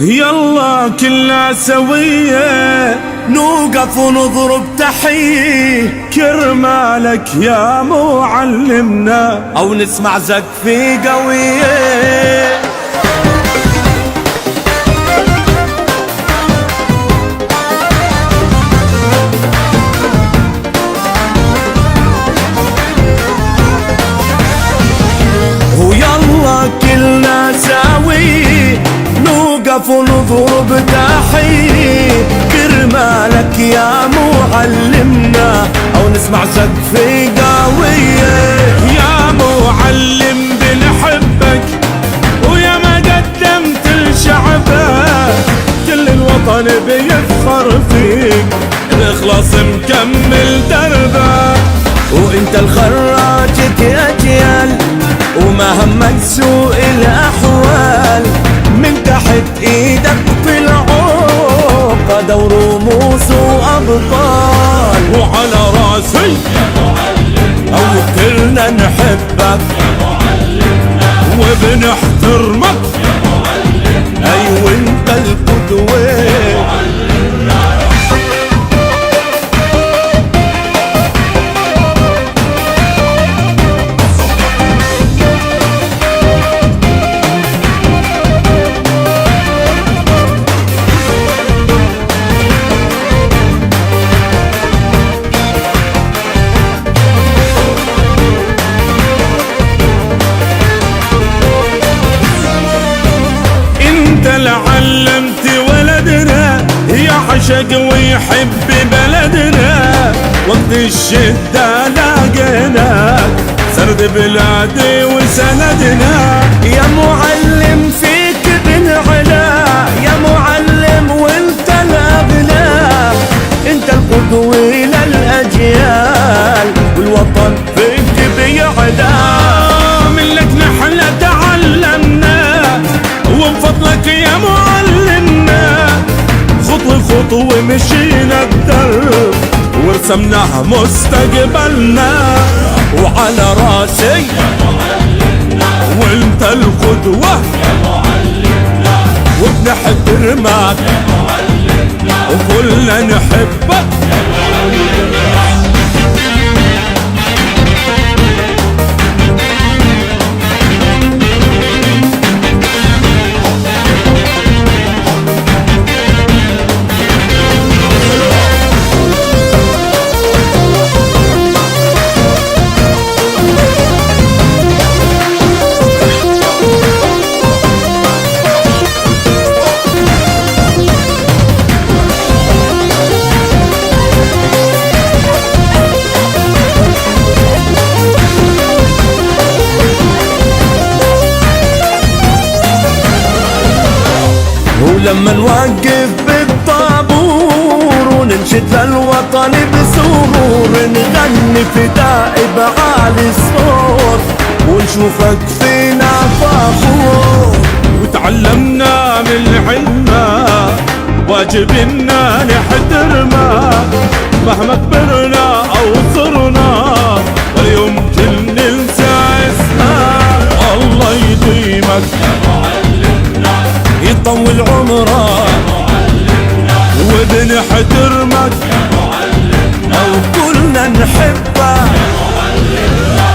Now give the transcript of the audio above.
يلا كلنا سوية نوقف ونضرب تحية كرمالك يا معلمنا، أو نسمع زقفة قوية. ويلا كلنا سوية نوقف ونضرب تحية كرمالك يا معلمنا، أو نسمع زقفة قوية. يا معلم بنحبك ويا ما قدمت لشعبك، كل الوطن بيفخر فيك، الإخلاص مكمل دربك، وانت الخراجة أجيال وما همك سوء الأحوال، من تحت ايدك في العقد ورموز وأبطال. وعلى راسي يا معلمنا أو كلنا نحبك يا معلمنا وبنحترمك يا معلمنا، أيوة انت القدوة يا معلمنا. علمت ولدنا يعشق ويحب بلدنا، وقت الشدة لاقيناك سرد بلادي وسندنا. يا معلم فيك بنعلى يا معلم وانت الأغلى، انت القدوة للأجيال والوطن فيك بيعلى. منك نحن تعلمنا وبفضلك يا معلمنا، خطوة خطوة مشينا الدرب ورسمناها مستقبلنا. وعلى راسي يا معلمنا وانت القدوة يا معلمنا، وبنحترمك يا معلمنا وكلنا نحبك يا معلمنا. ولما نوقف بالطابور وننشد للوطن بسرور، نغني فداء بعالي الصوت ونشوفك فينا فخور. وتعلمنا من علمك واجبنا نحترمك، مهما كبرنا أو صرنا ولا يمكن ننسى اسمك. الله يديمك يا معلمنا يطول عمرك يا معلمنا، وبنحترمك يا معلمنا وكلنا نحبك يا معلمنا.